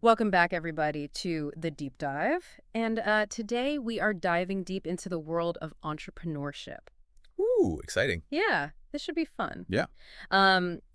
Welcome back, everybody, to The Deep Dive. And today we are diving deep into the world of entrepreneurship. Ooh, exciting. Yeah, this should be fun. Yeah.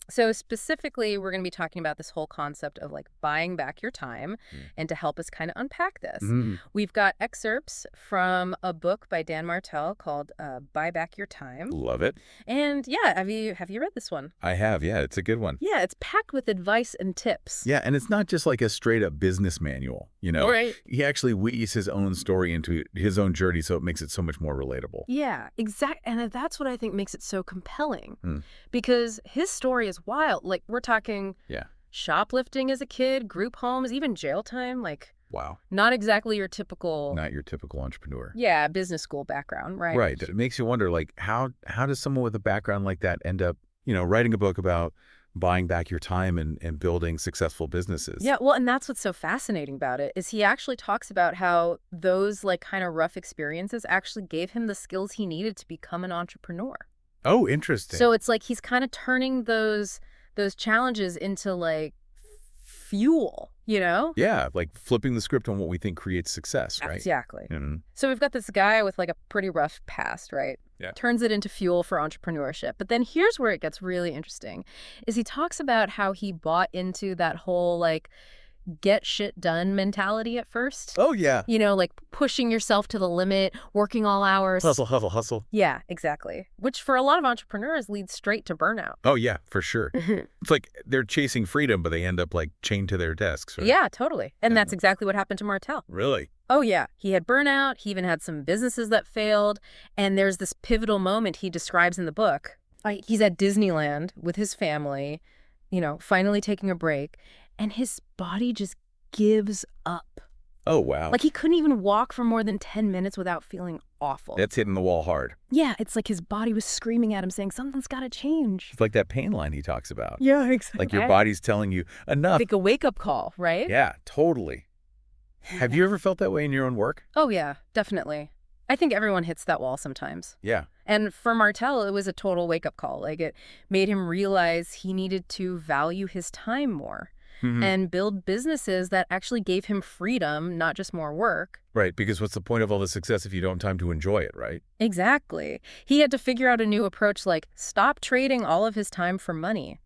So specifically, we're going to be talking about this whole concept of like buying back your time. Mm. And to help us kind of unpack this, Mhm. we've got excerpts from a book by Dan Martell called Buy Back Your Time. Love it. And yeah, have you read this one? I have, yeah. It's a good one. Yeah, it's packed with advice and tips. Yeah, and it's not just like a straight-up business manual, you know? Right. He actually weaves his own story into his own journey, so it makes it so much more relatable. Yeah, exactly. And that's what I think makes it so compelling. Mm. Because his story is wild. Like, we're talking Yeah. shoplifting as a kid, group homes, even jail time. Like, Wow. not exactly your typical, Not your typical entrepreneur. yeah, business school background, right? Right. It makes you wonder, like, how does someone with a background like that end up, writing a book about buying back your time and building successful businesses? Yeah, well, and that's what's so fascinating about it is he actually talks about how those like kind of rough experiences actually gave him the skills he needed to become an entrepreneur. Oh, interesting. So it's like he's kind of turning those challenges into like fuel, you know? Yeah, like flipping the script on what we think creates success, right? Exactly. Mhm. So we've got this guy with like a pretty rough past, right? Yeah. Turns it into fuel for entrepreneurship. But then here's where it gets really interesting is he talks about how he bought into that whole like get shit done mentality at first. Oh, yeah. You know, like pushing yourself to the limit, working all hours. Hustle, hustle, hustle. Yeah, exactly. Which for a lot of entrepreneurs leads straight to burnout. Oh, yeah, for sure. It's like they're chasing freedom, but they end up like chained to their desks. Right? Yeah, totally. And Yeah. that's exactly what happened to Martell. Really? Oh, yeah. He had burnout. He even had some businesses that failed. And there's this pivotal moment he describes in the book. He's at Disneyland with his family, finally taking a break. And his body just gives up. Oh, wow. Like he couldn't even walk for more than 10 minutes without feeling awful. That's hitting the wall hard. Yeah, it's like his body was screaming at him saying, something's got to change. It's like that pain line he talks about. Yeah, exactly. Like your body's telling you enough. Like a wake-up call, right? Yeah, totally. Have you ever felt that way in your own work? Oh, yeah, definitely. I think everyone hits that wall sometimes. Yeah. And for Martell, it was a total wake-up call. Like it made him realize he needed to value his time more and build businesses that actually gave him freedom, not just more work. Right, because what's the point of all the success if you don't have time to enjoy it, right? Exactly. He had to figure out a new approach, like stop trading all of his time for money.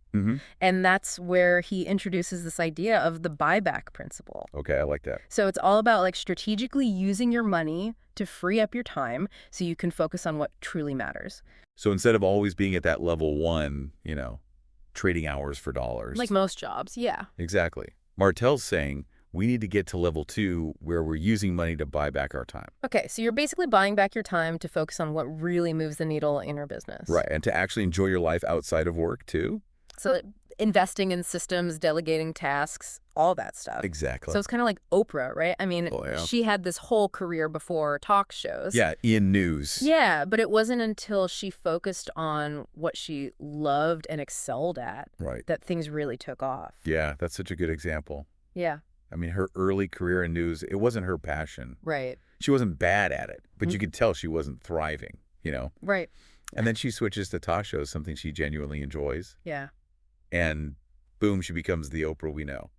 And that's where he introduces this idea of the buyback principle. Okay, I like that. So it's all about like strategically using your money to free up your time so you can focus on what truly matters. So instead of always being at that level one, trading hours for dollars. Like most jobs, yeah. Exactly. Martell's saying we need to get to level 2 where we're using money to buy back our time. Okay, so you're basically buying back your time to focus on what really moves the needle in your business. Right, and to actually enjoy your life outside of work too. So investing in systems, delegating tasks, all that stuff. Exactly. So it's kind of like Oprah, right? I mean, Oh, yeah. she had this whole career before talk shows. Yeah, in news. Yeah, but it wasn't until she focused on what she loved and excelled at Right. that things really took off. Yeah, that's such a good example. Yeah, I mean, her early career in news, it wasn't her passion. right. She wasn't bad at it, but you could tell she wasn't thriving, Right. And then she switches to talk shows, something she genuinely enjoys, Yeah. and boom, she becomes the Oprah we know.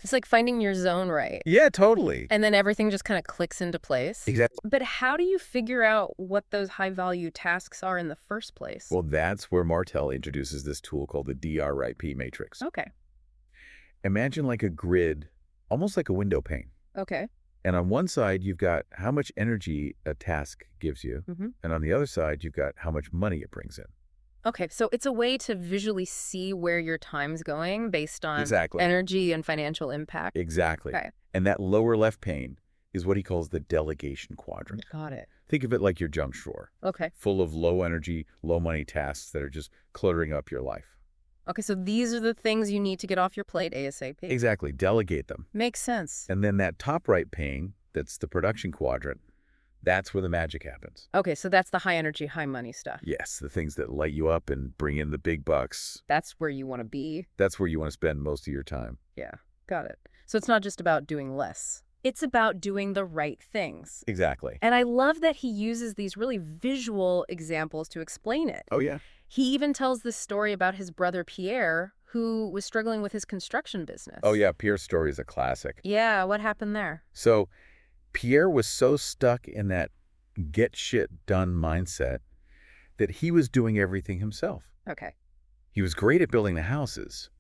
It's like finding your zone right. Yeah, totally. And then everything just kind of clicks into place. Exactly. But how do you figure out what those high-value tasks are in the first place? Well, that's where Martell introduces this tool called the DRIP matrix. Okay. Imagine like a grid, almost like a window pane. Okay. And on one side, you've got how much energy a task gives you. And on the other side, you've got how much money it brings in. Okay, so it's a way to visually see where your time's going based on Exactly. energy and financial impact. Exactly. Okay. And that lower left pane is what he calls the delegation quadrant. Got it. Think of it like your junk drawer, Okay. full of low energy, low money tasks that are just cluttering up your life. Okay, so these are the things you need to get off your plate ASAP. Exactly. Delegate them. Makes sense. And then that top right pane, that's the production quadrant, that's where the magic happens. Okay, so that's the high energy, high money stuff. Yes, the things that light you up and bring in the big bucks. That's where you want to be. That's where you want to spend most of your time. Yeah, got it. So it's not just about doing less. It's about doing the right things. Exactly. And I love that he uses these really visual examples to explain it. Oh, yeah. He even tells this story about his brother Pierre, who was struggling with his construction Oh, business. yeah, Pierre's story is a classic. Yeah, what happened there? So Pierre was so stuck in that get shit done mindset that he was doing everything himself. Okay. He was great at building the houses,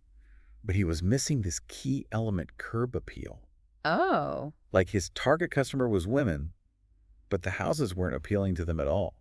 but he was missing this key element, curb appeal. Oh. Like his target customer was women, but the houses weren't appealing to them at all.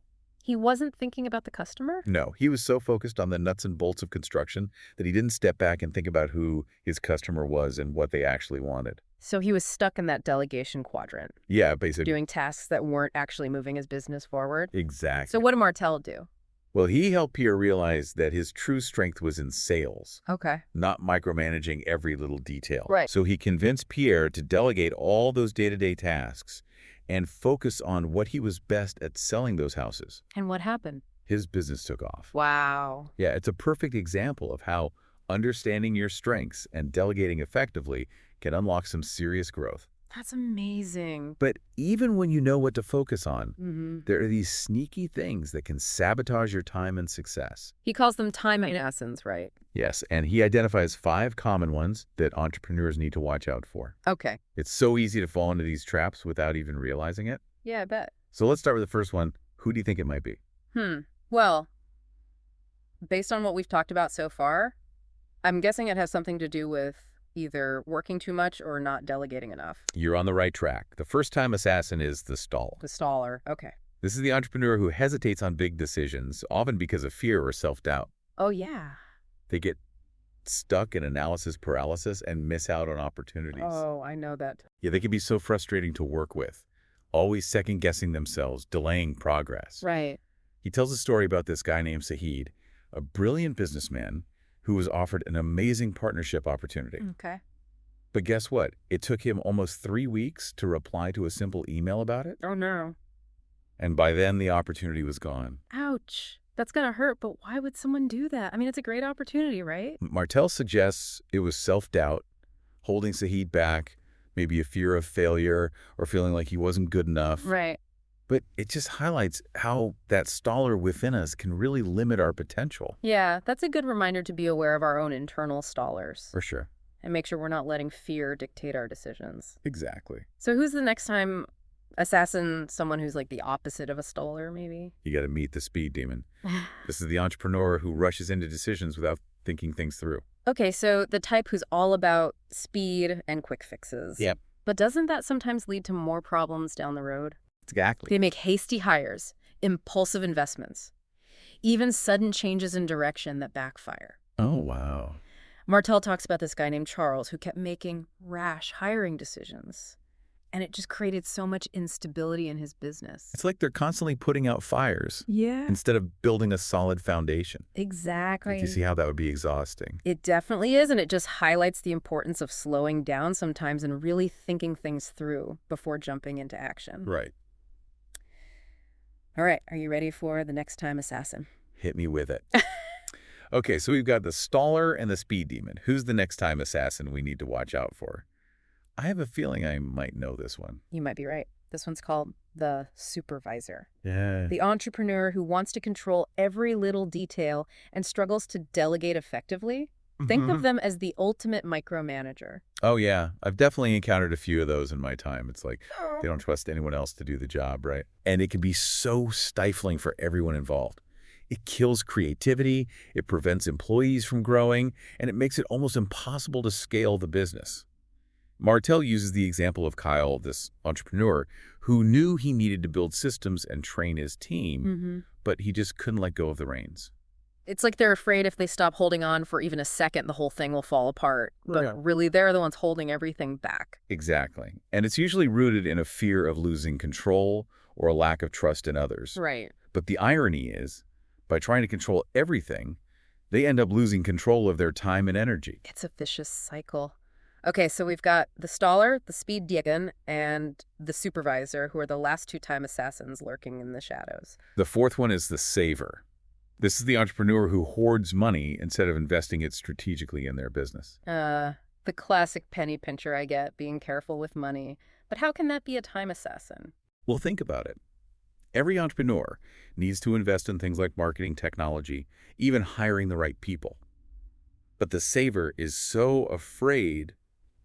He wasn't thinking about the customer? No, he was so focused on the nuts and bolts of construction that he didn't step back and think about who his customer was and what they actually wanted. So he was stuck in that delegation quadrant, Yeah, basically. doing tasks that weren't actually moving his business forward. Exactly. So what did Martell do? Well, he helped Pierre realize that his true strength was in sales, Okay. not micromanaging every little detail. Right. So he convinced Pierre to delegate all those day-to-day tasks and focus on what he was best at, selling those houses. And what happened? His business took off. Wow. Yeah, it's a perfect example of how understanding your strengths and delegating effectively can unlock some serious growth. That's amazing. But even when you know what to focus on, Mm-hmm. there are these sneaky things that can sabotage your time and success. He calls them time assassins, right? Yes, and he identifies 5 common ones that entrepreneurs need to watch out for. Okay. It's so easy to fall into these traps without even realizing it. Yeah, I bet. So let's start with the first one. Who do you think it might be? Well, based on what we've talked about so far, I'm guessing it has something to do with either working too much or not delegating enough. You're on the right track. The first-time assassin is the stall. The staller. Okay. This is the entrepreneur who hesitates on big decisions, often because of fear or self-doubt. Oh, yeah. They get stuck in analysis paralysis and miss out on opportunities. Oh, I know that. Yeah, they can be so frustrating to work with, always second-guessing themselves, delaying progress. Right. He tells a story about this guy named Sahid, a brilliant businessman who was offered an amazing partnership opportunity. Okay. But guess what? It took him almost 3 weeks to reply to a simple email about it, Oh, no. and by then the opportunity was gone. Ouch. That's going to hurt, but why would someone do that? I mean, it's a great opportunity, right? Martell suggests it was self-doubt, holding Sahid back, maybe a fear of failure or feeling like he wasn't good enough. Right. But it just highlights how that staller within us can really limit our potential. Yeah, that's a good reminder to be aware of our own internal stallers For sure. and make sure we're not letting fear dictate our decisions. Exactly. So who's the next time assassin, someone who's like the opposite of a staller, maybe? You got to meet the speed demon. This is the entrepreneur who rushes into decisions without thinking things through. Okay, so the type who's all about speed and quick fixes. Yep. But doesn't that sometimes lead to more problems down the road? Exactly. They make hasty hires, impulsive investments, even sudden changes in direction that backfire. Oh, wow. Martell talks about this guy named Charles who kept making rash hiring decisions, and it just created so much instability in his business. It's like they're constantly putting out fires Yeah. instead of building a solid foundation. Exactly. Do you see how that would be exhausting? It definitely is, and it just highlights the importance of slowing down sometimes and really thinking things through before jumping into action. Right. All right, are you ready for the next time assassin? Hit me with it. Okay, so we've got the staller and the speed demon. Who's the next time assassin we need to watch out for? I have a feeling I might know this one. You might be right. This one's called the supervisor. Yeah. The entrepreneur who wants to control every little detail and struggles to delegate effectively. Think of them as the ultimate micromanager. Oh, yeah. I've definitely encountered a few of those in my time. It's like they don't trust anyone else to do the job, right? And it can be so stifling for everyone involved. It kills creativity, it prevents employees from growing, and it makes it almost impossible to scale the business. Martell uses the example of Kyle, this entrepreneur, who knew he needed to build systems and train his team, but he just couldn't let go of the reins. It's like they're afraid if they stop holding on for even a second, the whole thing will fall apart. But Yeah. really, they're the ones holding everything back. Exactly. And it's usually rooted in a fear of losing control or a lack of trust in others. Right. But the irony is, by trying to control everything, they end up losing control of their time and energy. It's a vicious cycle. Okay, so we've got the staller, the speed demon, and the supervisor, who are the last two time assassins lurking in the shadows. The fourth one is the saver. This is the entrepreneur who hoards money instead of investing it strategically in their business. The classic penny pincher I get, being careful with money. But how can that be a time assassin? Well, think about it. Every entrepreneur needs to invest in things like marketing technology, even hiring the right people. But the saver is so afraid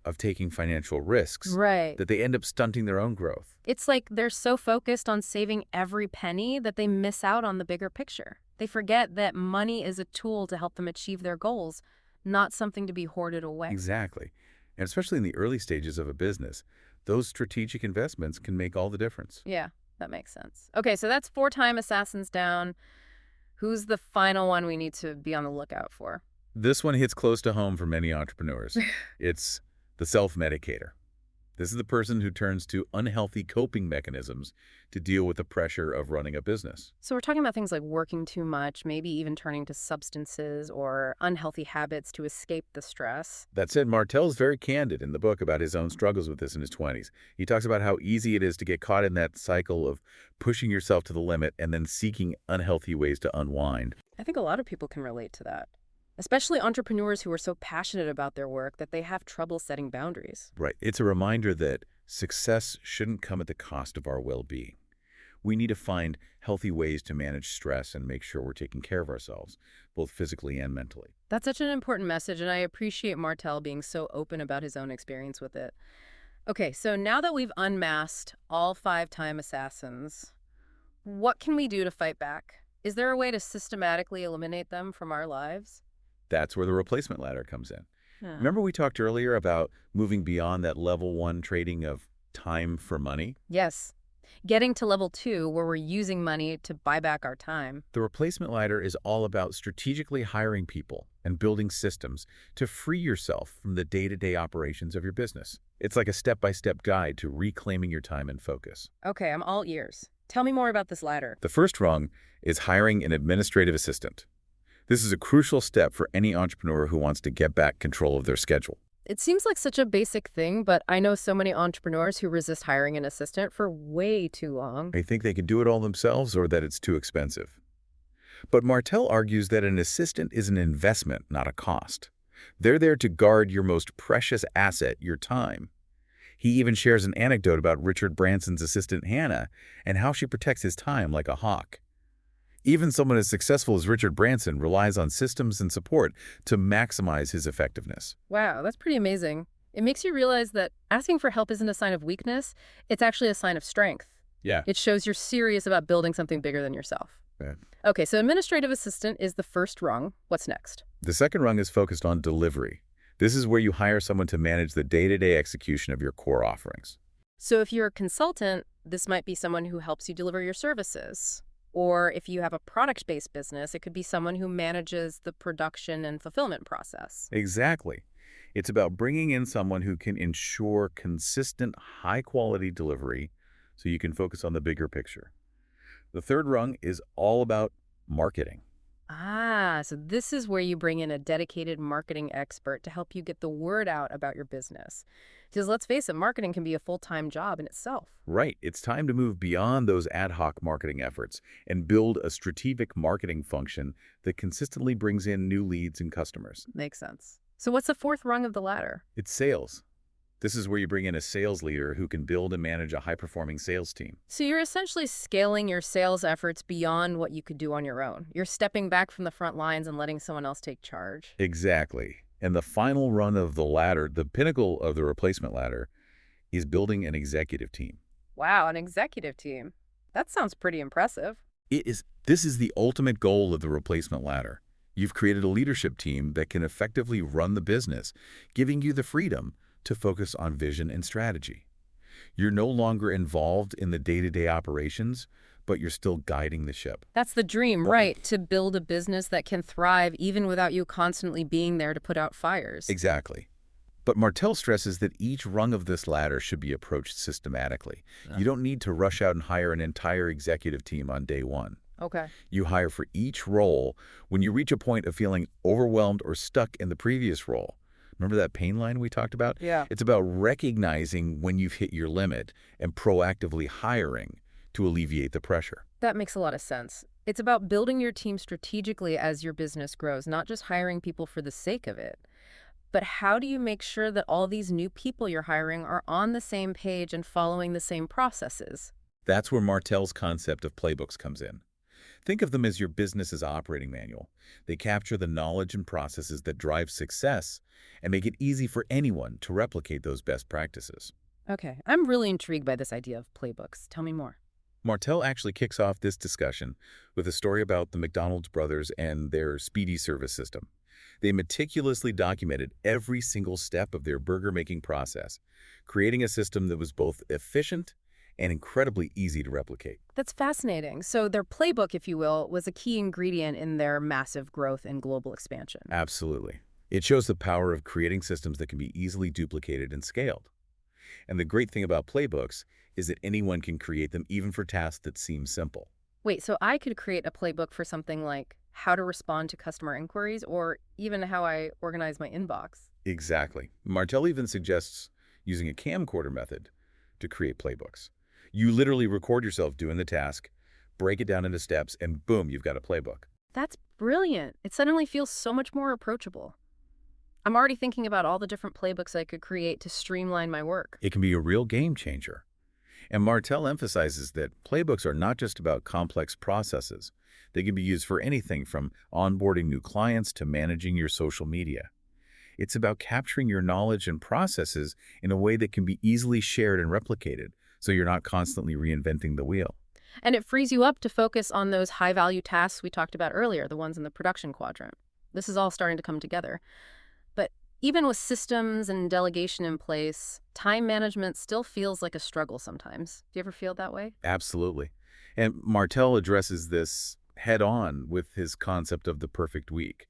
of taking financial risks Right. that they end up stunting their own growth. It's like they're so focused on saving every penny that they miss out on the bigger picture. They forget that money is a tool to help them achieve their goals, not something to be hoarded away. Exactly. And especially in the early stages of a business, those strategic investments can make all the difference. Yeah, that makes sense. Okay, so that's 4 time assassins down. Who's the final one we need to be on the lookout for? This one hits close to home for many entrepreneurs. It's the self-medicator. This is the person who turns to unhealthy coping mechanisms to deal with the pressure of running a business. So we're talking about things like working too much, maybe even turning to substances or unhealthy habits to escape the stress. That said, Martell's very candid in the book about his own struggles with this in his 20s. He talks about how easy it is to get caught in that cycle of pushing yourself to the limit and then seeking unhealthy ways to unwind. I think a lot of people can relate to that, especially entrepreneurs who are so passionate about their work that they have trouble setting boundaries. Right. It's a reminder that success shouldn't come at the cost of our well-being. We need to find healthy ways to manage stress and make sure we're taking care of ourselves, both physically and mentally. That's such an important message, and I appreciate Martell being so open about his own experience with it. Okay, so now that we've unmasked all 5 time assassins, what can we do to fight back? Is there a way to systematically eliminate them from our lives? That's where the replacement ladder comes in. Huh. Remember we talked earlier about moving beyond that level 1 trading of time for money? Yes. Getting to level 2, where we're using money to buy back our time. The replacement ladder is all about strategically hiring people and building systems to free yourself from the day-to-day operations of your business. It's like a step-by-step guide to reclaiming your time and focus. Okay, I'm all ears. Tell me more about this ladder. The first rung is hiring an administrative assistant. This is a crucial step for any entrepreneur who wants to get back control of their schedule. It seems like such a basic thing, but I know so many entrepreneurs who resist hiring an assistant for way too long. They think they can do it all themselves or that it's too expensive. But Martell argues that an assistant is an investment, not a cost. They're there to guard your most precious asset, your time. He even shares an anecdote about Richard Branson's assistant Hannah and how she protects his time like a hawk. Even someone as successful as Richard Branson relies on systems and support to maximize his effectiveness. Wow, that's pretty amazing. It makes you realize that asking for help isn't a sign of weakness, it's actually a sign of strength. Yeah. It shows you're serious about building something bigger than yourself. Right. Okay, so administrative assistant is the first rung. What's next? The second rung is focused on delivery. This is where you hire someone to manage the day-to-day execution of your core offerings. So if you're a consultant, this might be someone who helps you deliver your services. Or if you have a product-based business, it could be someone who manages the production and fulfillment process. Exactly. It's about bringing in someone who can ensure consistent, high-quality delivery so you can focus on the bigger picture. The third rung is all about marketing. Ah, so this is where you bring in a dedicated marketing expert to help you get the word out about your business. Because let's face it, marketing can be a full-time job in itself. Right. It's time to move beyond those ad hoc marketing efforts and build a strategic marketing function that consistently brings in new leads and customers. Makes sense. So what's the fourth rung of the ladder? It's sales. This is where you bring in a sales leader who can build and manage a high-performing sales team. So you're essentially scaling your sales efforts beyond what you could do on your own. You're stepping back from the front lines and letting someone else take charge. Exactly. And the final rung of the ladder, the pinnacle of the replacement ladder, is building an executive team. Wow, an executive team. That sounds pretty impressive. This is the ultimate goal of the replacement ladder. You've created a leadership team that can effectively run the business, giving you the freedom to focus on vision and strategy. You're no longer involved in the day-to-day operations, but you're still guiding the ship. That's the dream, right? To build a business that can thrive even without you constantly being there to put out fires. Exactly. But Martell stresses that each rung of this ladder should be approached systematically. You don't need to rush out and hire an entire executive team on day one. Okay. You hire for each role when you reach a point of feeling overwhelmed or stuck in the previous role. Remember that pain line we talked about? Yeah. It's about recognizing when you've hit your limit and proactively hiring to alleviate the pressure. That makes a lot of sense. It's about building your team strategically as your business grows, not just hiring people for the sake of it. But how do you make sure that all these new people you're hiring are on the same page and following the same processes? That's where Martell's concept of playbooks comes in. Think of them as your business's operating manual. They capture the knowledge and processes that drive success and make it easy for anyone to replicate those best practices. Okay, I'm really intrigued by this idea of playbooks. Tell me more. Martell actually kicks off this discussion with a story about the McDonald's brothers and their speedy service system. They meticulously documented every single step of their burger-making process, creating a system that was both efficient and incredibly easy to replicate. That's fascinating. So their playbook, if you will, was a key ingredient in their massive growth and global expansion. Absolutely. It shows the power of creating systems that can be easily duplicated and scaled. And the great thing about playbooks is that anyone can create them even for tasks that seem simple. Wait, so I could create a playbook for something like how to respond to customer inquiries or even how I organize my inbox. Exactly. Martell even suggests using a camcorder method to create playbooks. You literally record yourself doing the task, break it down into steps, and boom, you've got a playbook. That's brilliant. It suddenly feels so much more approachable. I'm already thinking about all the different playbooks I could create to streamline my work. It can be a real game changer. And Martell emphasizes that playbooks are not just about complex processes. They can be used for anything from onboarding new clients to managing your social media. It's about capturing your knowledge and processes in a way that can be easily shared and replicated, so you're not constantly reinventing the wheel. And it frees you up to focus on those high-value tasks we talked about earlier, the ones in the production quadrant. This is all starting to come together. But even with systems and delegation in place, time management still feels like a struggle sometimes. Do you ever feel that way? Absolutely. And Martell addresses this head-on with his concept of the perfect week.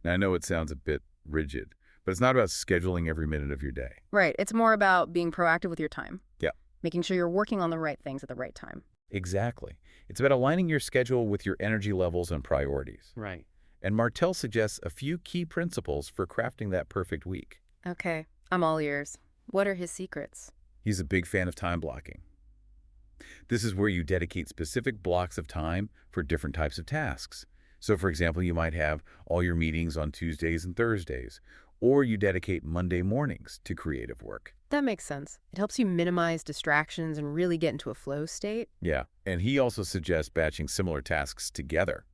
Now, I know it sounds a bit rigid, but it's not about scheduling every minute of your day. Right. It's more about being proactive with your time. Yeah. Making sure you're working on the right things at the right time. Exactly. It's about aligning your schedule with your energy levels and priorities. Right. And Martell suggests a few key principles for crafting that perfect week. Okay. I'm all ears. What are his secrets? He's a big fan of time blocking. This is where you dedicate specific blocks of time for different types of tasks. So, for example, you might have all your meetings on Tuesdays and Thursdays, or you dedicate Monday mornings to creative work. That makes sense. It helps you minimize distractions and really get into a flow state. Yeah, and he also suggests batching similar tasks together.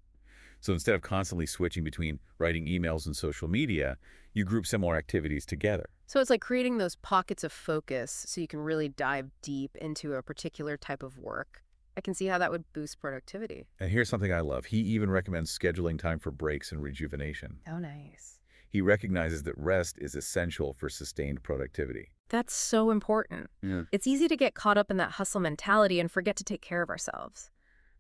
So instead of constantly switching between writing emails and social media, you group similar activities together. So it's like creating those pockets of focus so you can really dive deep into a particular type of work. I can see how that would boost productivity. And here's something I love. He even recommends scheduling time for breaks and rejuvenation. Oh, nice. He recognizes that rest is essential for sustained productivity. That's so important. Yeah. It's easy to get caught up in that hustle mentality and forget to take care of ourselves.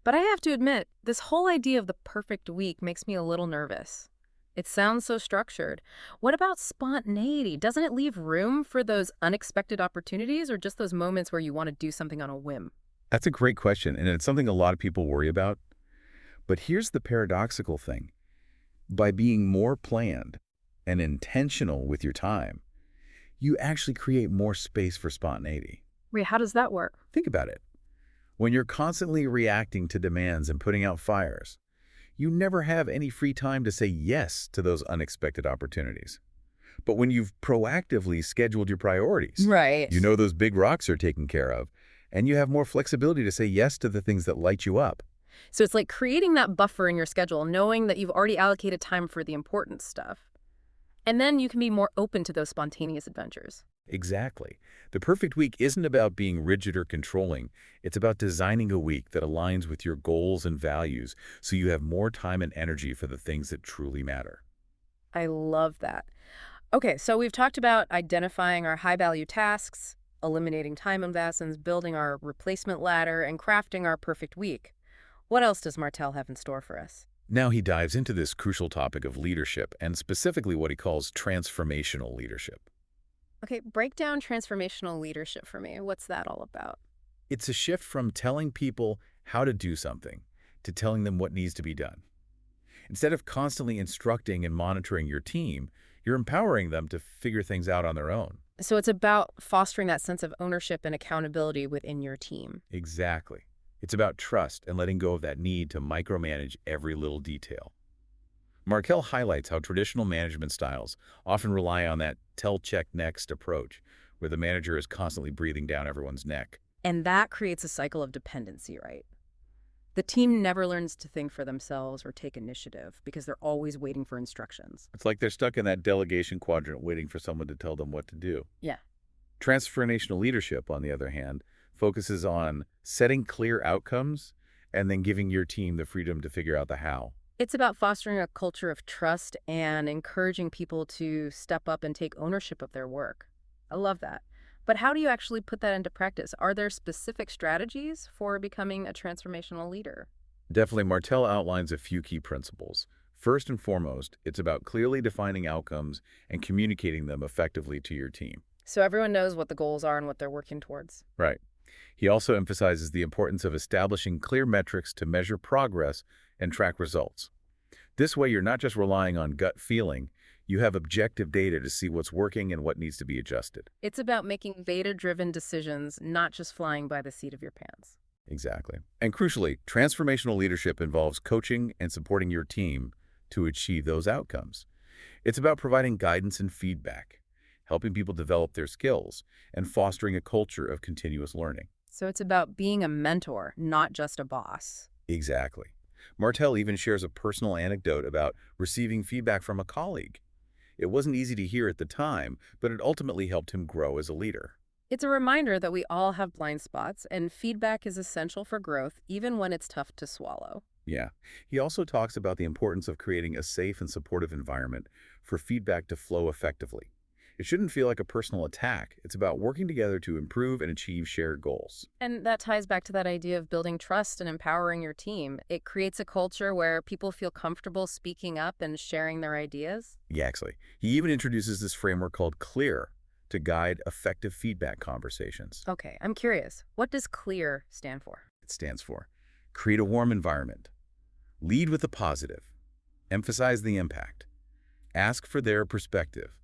But I have to admit, this whole idea of the perfect week makes me a little nervous. It sounds so structured. What about spontaneity? Doesn't it leave room for those unexpected opportunities or just those moments where you want to do something on a whim? That's a great question, and it's something a lot of people worry about. But here's the paradoxical thing. By being more planned and intentional with your time, you actually create more space for spontaneity. Wait, how does that work? Think about it. When you're constantly reacting to demands and putting out fires, you never have any free time to say yes to those unexpected opportunities. But when you've proactively scheduled your priorities, Right. you know those big rocks are taken care of, and you have more flexibility to say yes to the things that light you up. So it's like creating that buffer in your schedule, knowing that you've already allocated time for the important stuff. And then you can be more open to those spontaneous adventures. Exactly. The perfect week isn't about being rigid or controlling. It's about designing a week that aligns with your goals and values so you have more time and energy for the things that truly matter. I love that. Okay, so we've talked about identifying our high-value tasks, eliminating time investments, building our replacement ladder, and crafting our perfect week. What else does Martell have in store for us? Now he dives into this crucial topic of leadership and specifically what he calls transformational leadership. Okay, break down transformational leadership for me. What's that all about? It's a shift from telling people how to do something to telling them what needs to be done. Instead of constantly instructing and monitoring your team, you're empowering them to figure things out on their own. So it's about fostering that sense of ownership and accountability within your team. Exactly. It's about trust and letting go of that need to micromanage every little detail. Markel highlights how traditional management styles often rely on that tell, check, next approach, where the manager is constantly breathing down everyone's neck. And that creates a cycle of dependency, right? The team never learns to think for themselves or take initiative because they're always waiting for instructions. It's like they're stuck in that delegation quadrant waiting for someone to tell them what to do. Yeah. Transformational leadership, on the other hand, focuses on setting clear outcomes and then giving your team the freedom to figure out the how. It's about fostering a culture of trust and encouraging people to step up and take ownership of their work. I love that. But how do you actually put that into practice? Are there specific strategies for becoming a transformational leader? Definitely, Martell outlines a few key principles. First and foremost, it's about clearly defining outcomes and communicating them effectively to your team. So everyone knows what the goals are and what they're working towards. Right. He also emphasizes the importance of establishing clear metrics to measure progress and track results. This way, you're not just relying on gut feeling, you have objective data to see what's working and what needs to be adjusted. It's about making data-driven decisions, not just flying by the seat of your pants. Exactly. And crucially, transformational leadership involves coaching and supporting your team to achieve those outcomes. It's about providing guidance and feedback, helping people develop their skills, and fostering a culture of continuous learning. So it's about being a mentor, not just a boss. Exactly. Martell even shares a personal anecdote about receiving feedback from a colleague. It wasn't easy to hear at the time, but it ultimately helped him grow as a leader. It's a reminder that we all have blind spots, and feedback is essential for growth, even when it's tough to swallow. Yeah. He also talks about the importance of creating a safe and supportive environment for feedback to flow effectively. It shouldn't feel like a personal attack. It's about working together to improve and achieve shared goals. And that ties back to that idea of building trust and empowering your team. It creates a culture where people feel comfortable speaking up and sharing their ideas. Yeah, actually. He even introduces this framework called CLEAR to guide effective feedback conversations. Okay, I'm curious. What does CLEAR stand for? It stands for create a warm environment, lead with the positive, emphasize the impact, ask for their perspective,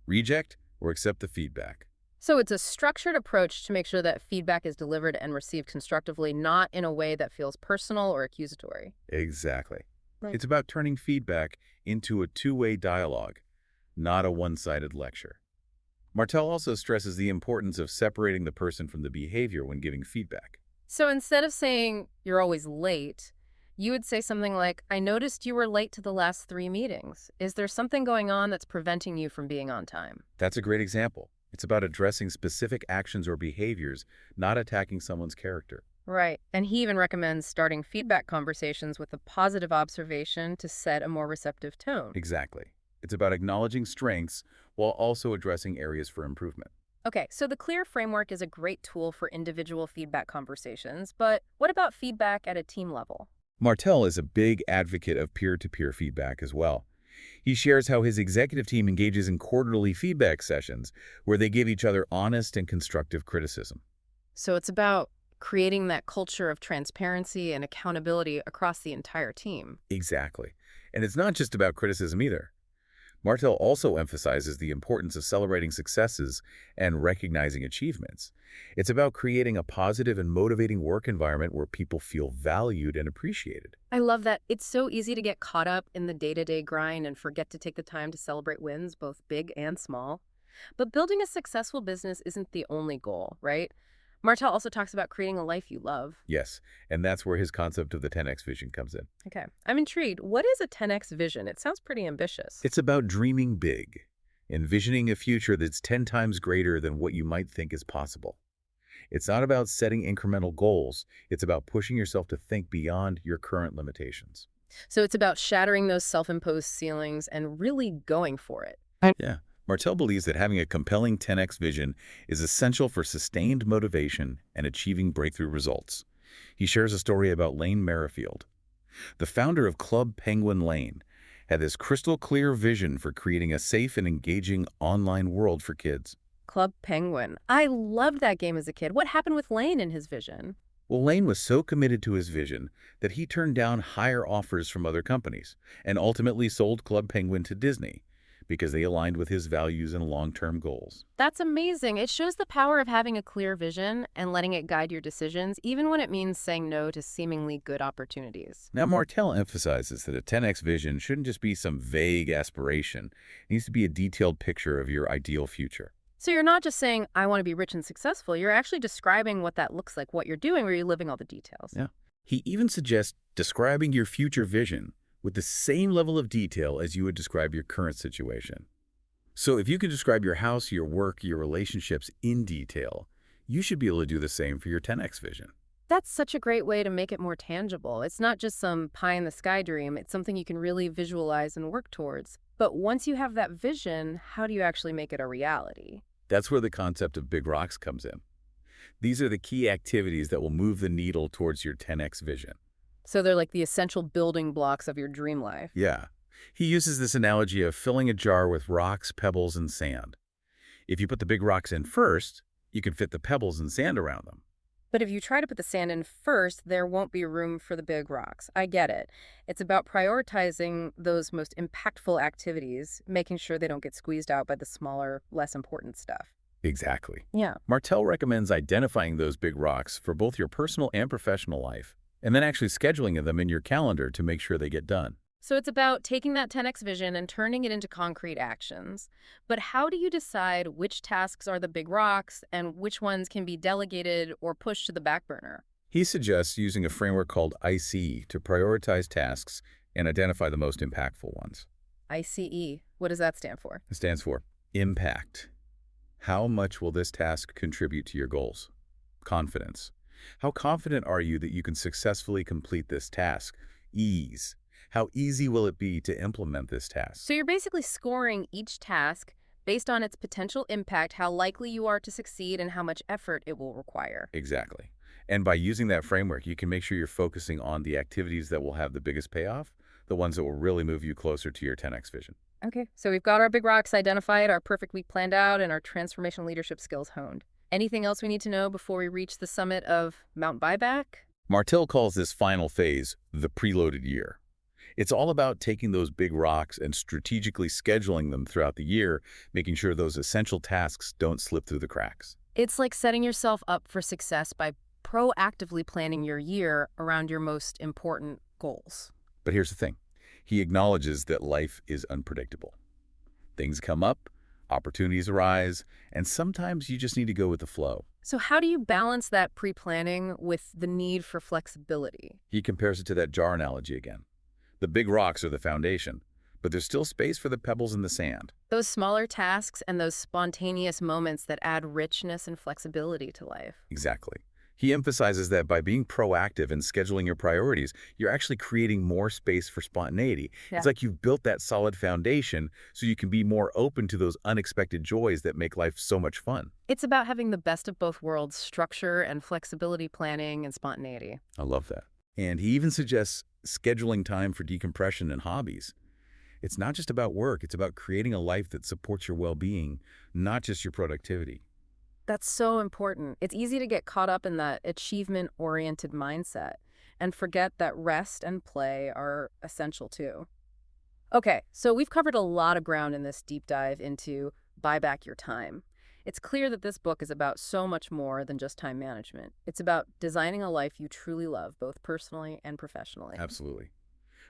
reject or accept the feedback. So it's a structured approach to make sure that feedback is delivered and received constructively, not in a way that feels personal or accusatory. Exactly. Right. It's about turning feedback into a two-way dialogue, not a one-sided lecture. Martell also stresses the importance of separating the person from the behavior when giving feedback. So instead of saying you're always late, you would say something like, I noticed you were late to the last 3 meetings. Is there something going on that's preventing you from being on time? That's a great example. It's about addressing specific actions or behaviors, not attacking someone's character. Right. And he even recommends starting feedback conversations with a positive observation to set a more receptive tone. Exactly. It's about acknowledging strengths while also addressing areas for improvement. Okay, so the CLEAR framework is a great tool for individual feedback conversations, but what about feedback at a team level? Martell is a big advocate of peer-to-peer feedback as well. He shares how his executive team engages in quarterly feedback sessions where they give each other honest and constructive criticism. So it's about creating that culture of transparency and accountability across the entire team. Exactly. And it's not just about criticism either. Martell also emphasizes the importance of celebrating successes and recognizing achievements. It's about creating a positive and motivating work environment where people feel valued and appreciated. I love that. It's so easy to get caught up in the day-to-day grind and forget to take the time to celebrate wins, both big and small. But building a successful business isn't the only goal, right? Martell also talks about creating a life you love. Yes, and that's where his concept of the 10x vision comes in. Okay, I'm intrigued. What is a 10x vision? It sounds pretty ambitious. It's about dreaming big, envisioning a future that's 10 times greater than what you might think is possible. It's not about setting incremental goals. It's about pushing yourself to think beyond your current limitations. So it's about shattering those self-imposed ceilings and really going for it. Yeah. Martell believes that having a compelling 10x vision is essential for sustained motivation and achieving breakthrough results. He shares a story about Lane Merrifield. The founder of Club Penguin Lane had this crystal clear vision for creating a safe and engaging online world for kids. Club Penguin. I loved that game as a kid. What happened with Lane and his vision? Well, Lane was so committed to his vision that he turned down higher offers from other companies and ultimately sold Club Penguin to Disney, because they aligned with his values and long-term goals. That's amazing. It shows the power of having a clear vision and letting it guide your decisions, even when it means saying no to seemingly good opportunities. Now, Martell emphasizes that a 10x vision shouldn't just be some vague aspiration. It needs to be a detailed picture of your ideal future. So you're not just saying, I want to be rich and successful. You're actually describing what that looks like, what you're doing, where you're living all the details. Yeah. He even suggests describing your future vision with the same level of detail as you would describe your current situation. So if you can describe your house, your work, your relationships in detail, you should be able to do the same for your 10x vision. That's such a great way to make it more tangible. It's not just some pie-in-the-sky dream. It's something you can really visualize and work towards. But once you have that vision, how do you actually make it a reality? That's where the concept of big rocks comes in. These are the key activities that will move the needle towards your 10x vision. So they're like the essential building blocks of your dream life. Yeah. He uses this analogy of filling a jar with rocks, pebbles, and sand. If you put the big rocks in first, you can fit the pebbles and sand around them. But if you try to put the sand in first, there won't be room for the big rocks. I get it. It's about prioritizing those most impactful activities, making sure they don't get squeezed out by the smaller, less important stuff. Exactly. Yeah. Martell recommends identifying those big rocks for both your personal and professional life, and then actually scheduling them in your calendar to make sure they get done. So it's about taking that 10x vision and turning it into concrete actions. But how do you decide which tasks are the big rocks and which ones can be delegated or pushed to the back burner? He suggests using a framework called ICE to prioritize tasks and identify the most impactful ones. ICE. What does that stand for? It stands for impact. How much will this task contribute to your goals? Confidence. How confident are you that you can successfully complete this task? Ease. How easy will it be to implement this task? So you're basically scoring each task based on its potential impact, how likely you are to succeed, and how much effort it will require. Exactly. And by using that framework, you can make sure you're focusing on the activities that will have the biggest payoff, the ones that will really move you closer to your 10x vision. Okay, so we've got our big rocks identified, our perfect week planned out, and our transformational leadership skills honed. Anything else we need to know before we reach the summit of Mount Buyback? Martell calls this final phase the preloaded year. It's all about taking those big rocks and strategically scheduling them throughout the year, making sure those essential tasks don't slip through the cracks. It's like setting yourself up for success by proactively planning your year around your most important goals. But here's the thing. He acknowledges that life is unpredictable. Things come up, opportunities arise, and sometimes you just need to go with the flow. So how do you balance that pre-planning with the need for flexibility? He compares it to that jar analogy again. The big rocks are the foundation, but there's still space for the pebbles in the sand. Those smaller tasks and those spontaneous moments that add richness and flexibility to life. Exactly. He emphasizes that by being proactive and scheduling your priorities, you're actually creating more space for spontaneity. Yeah. It's like you've built that solid foundation so you can be more open to those unexpected joys that make life so much fun. It's about having the best of both worlds, structure and flexibility, planning and spontaneity. I love that. And he even suggests scheduling time for decompression and hobbies. It's not just about work, it's about creating a life that supports your well-being, not just your productivity. That's so important. It's easy to get caught up in that achievement-oriented mindset and forget that rest and play are essential too. Okay, so we've covered a lot of ground in this deep dive into buy back your time. It's clear that this book is about so much more than just time management. It's about designing a life you truly love, both personally and professionally. Absolutely.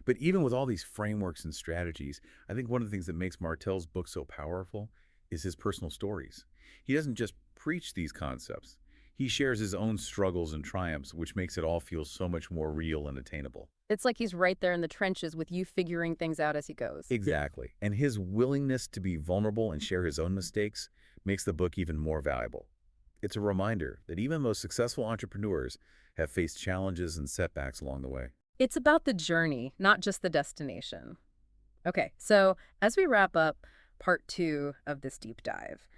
But even with all these frameworks and strategies, I think one of the things that makes Martell's book so powerful is his personal stories. He doesn't just preach these concepts. He shares his own struggles and triumphs, which makes it all feel so much more real and attainable. It's like he's right there in the trenches with you figuring things out as he goes. Exactly. And his willingness to be vulnerable and share his own mistakes makes the book even more valuable. It's a reminder that even the most successful entrepreneurs have faced challenges and setbacks along the way. It's about the journey, not just the destination. Okay, so as we wrap up part 2 of this deep dive,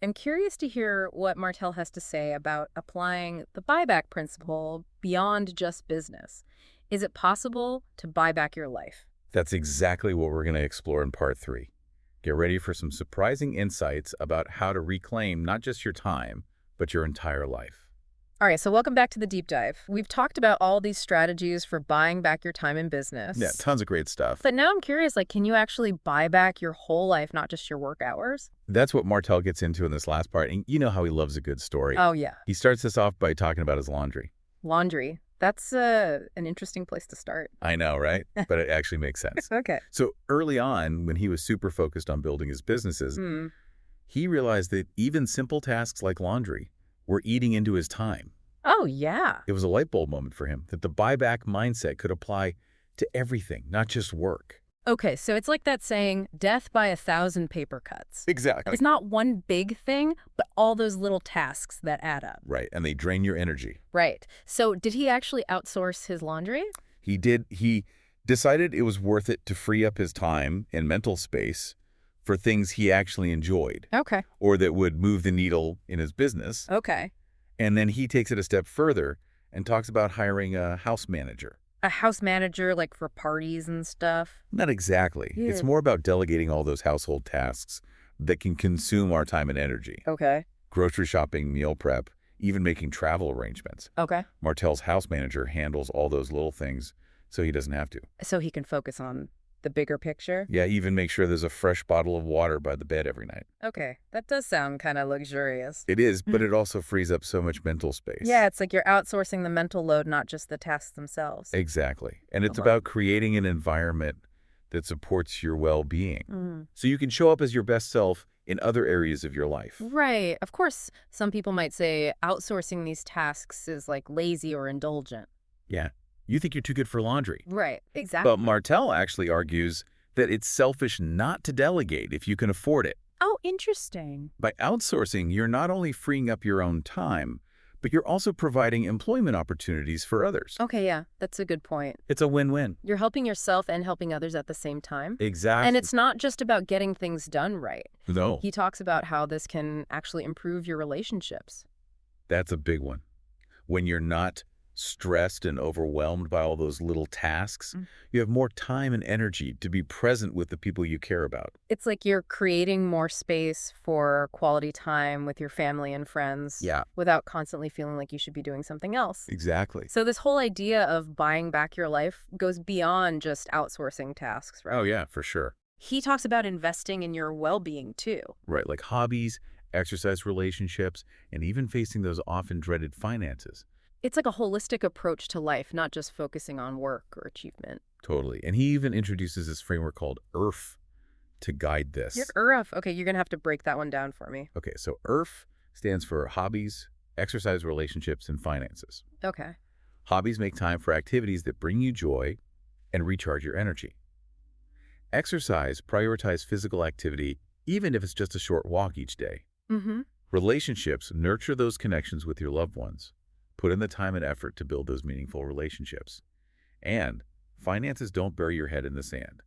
I'm curious to hear what Martell has to say about applying the buyback principle beyond just business. Is it possible to buy back your life? That's exactly what we're going to explore in part 3. Get ready for some surprising insights about how to reclaim not just your time, but your entire life. All right, so welcome back to the deep dive. We've talked about all these strategies for buying back your time in Yeah, business. tons of great stuff. But now I'm curious, like, can you actually buy back your whole life, not just your work hours? That's what Martell gets into in this last part, and you know how he loves a good story. Oh, yeah. He starts this off by talking about his laundry. Laundry. That's an interesting place to start. I know, right? But it actually makes sense. Okay. So early on, when he was super focused on building his businesses, Hmm. he realized that even simple tasks like laundry were eating into his time. Oh, yeah. It was a light bulb moment for him that the buyback mindset could apply to everything, not just work. Okay, so it's like that saying, death by 1,000 paper cuts. Exactly. It's not one big thing, but all those little tasks that add up. Right, and they drain your energy. Right. So did he actually outsource his laundry? He did. He decided it was worth it to free up his time and mental space for things he actually enjoyed Okay. or that would move the needle in his business. Okay. And then he takes it a step further and talks about hiring a house manager. A house manager, like for parties and stuff? Not exactly. Yeah. It's more about delegating all those household tasks that can consume our time and energy. Okay. Grocery shopping, meal prep, even making travel arrangements. Okay. Martell's house manager handles all those little things so he doesn't have to. So he can focus on the bigger picture? Yeah, even make sure there's a fresh bottle of water by the bed every night. Okay. That does sound kind of luxurious. It is, but it also frees up so much mental space. Yeah, it's like you're outsourcing the mental load, not just the tasks themselves. Exactly. And it's Uh-huh. about creating an environment that supports your well-being. Mm. So you can show up as your best self in other areas of your life. Right. Of course, some people might say outsourcing these tasks is like lazy or indulgent. Yeah. You think you're too good for laundry. Right. Exactly. But Martell actually argues that it's selfish not to delegate if you can afford it. Oh, interesting. By outsourcing, you're not only freeing up your own time, but you're also providing employment opportunities for others. Okay, yeah, that's a good point. It's a win-win. You're helping yourself and helping others at the same time. Exactly. And it's not just about getting things done right. No, He talks about how this can actually improve your relationships. that's a big one. When you're not stressed and overwhelmed by all those little tasks, you have more time and energy to be present with the people you care about. It's like you're creating more space for quality time with your family and friends Yeah, without constantly feeling like you should be doing something else. exactly. So this whole idea of buying back your life goes beyond just outsourcing tasks, right? Oh, yeah, for sure. He talks about investing in your well-being too. Right, like hobbies, exercise relationships, and even facing those often dreaded finances. It's like a holistic approach to life, not just focusing on work or achievement. Totally. And he even introduces this framework called EARF to guide this. ERF. Okay, you're going to have to break that one down for me. Okay, so EARF stands for hobbies, exercise relationships, and finances. Okay. Hobbies make time for activities that bring you joy and recharge your energy. Exercise, prioritize physical activity, even if it's just a short walk each day. Mm-hmm. Relationships, nurture those connections with your loved ones. Put in the time and effort to build those meaningful relationships. And finances, don't bury your head in the sand.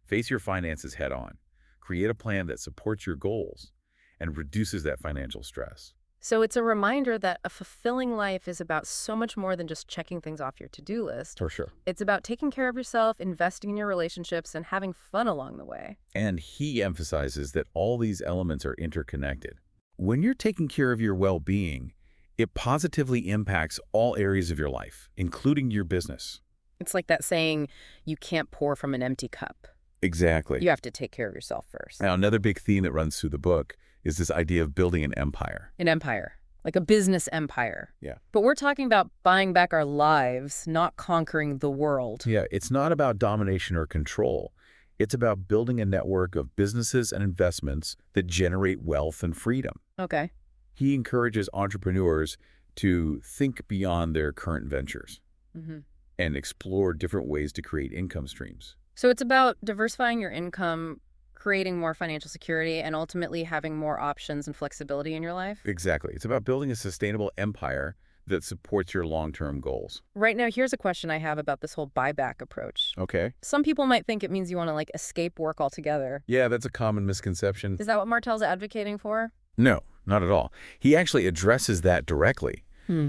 Face your finances head on. Create a plan that supports your goals and reduces that financial stress. So it's a reminder that a fulfilling life is about so much more than just checking things off your to-do list. For sure. It's about taking care of yourself, investing in your relationships, and having fun along the way. And he emphasizes that all these elements are interconnected. When you're taking care of your well-being, it positively impacts all areas of your life, including your business. It's like that saying, you can't pour from an empty cup. Exactly. You have to take care of yourself first. Now, another big theme that runs through the book is this idea of building an empire. An empire, like a business empire. Yeah. But we're talking about buying back our lives, not conquering the world. Yeah, it's not about domination or control. It's about building a network of businesses and investments that generate wealth and freedom. Okay. He encourages entrepreneurs to think beyond their current ventures Mm-hmm. and explore different ways to create income streams. So it's about diversifying your income, creating more financial security, and ultimately having more options and flexibility in your life. Exactly. It's about building a sustainable empire that supports your long-term goals. Right now, here's a question I have about this whole buyback approach. Okay. Some people might think it means you want to like escape work altogether. Yeah, that's a common misconception. Is that what Martell's advocating for? No, not at all. He actually addresses that directly.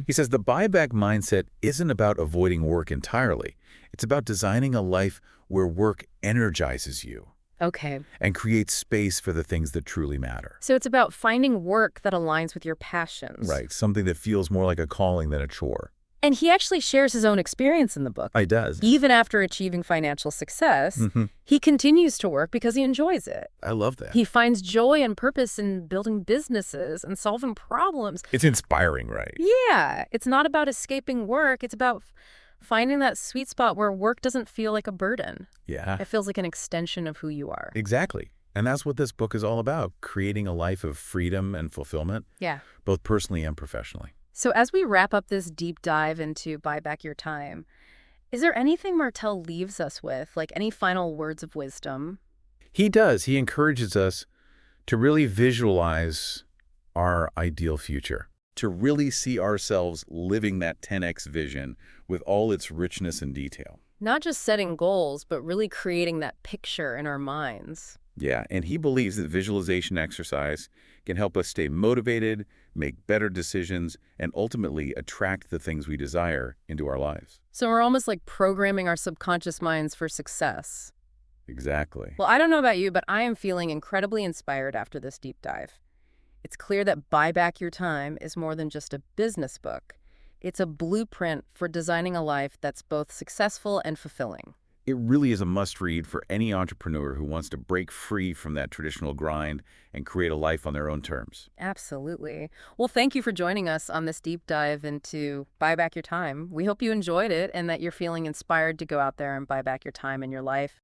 He says the buyback mindset isn't about avoiding work entirely. It's about designing a life where work energizes you. Okay. and create space for the things that truly matter. So it's about finding work that aligns with your passions. Right, something that feels more like a calling than a chore. And he actually shares his own experience in the book. It does. Even after achieving financial success, Hmm. he continues to work because he enjoys it. I love that. He finds joy and purpose in building businesses and solving problems. It's inspiring, right? Yeah, it's not about escaping work. It's about finding that sweet spot where work doesn't feel like a burden. Yeah, It feels like an extension of who you are. exactly. And that's what this book is all about, creating a life of freedom and fulfillment, Yeah. both personally and professionally. So as we wrap up this deep dive into Buy Back Your Time, is there anything Martell leaves us with, like any final words of wisdom? He does. He encourages us to really visualize our ideal future, to really see ourselves living that 10x vision with all its richness and detail. Not just setting goals, but really creating that picture in our minds. Yeah, and he believes that visualization exercise can help us stay motivated, make better decisions, and ultimately attract the things we desire into our lives. So we're almost like programming our subconscious minds for success. Exactly. Well, I don't know about you, but I am feeling incredibly inspired after this deep dive. It's clear that Buy Back Your Time is more than just a business book. It's a blueprint for designing a life that's both successful and fulfilling. It really is a must-read for any entrepreneur who wants to break free from that traditional grind and create a life on their own terms. Absolutely. Well, thank you for joining us on this deep dive into Buy Back Your Time. We hope you enjoyed it and that you're feeling inspired to go out there and buy back your time in your life.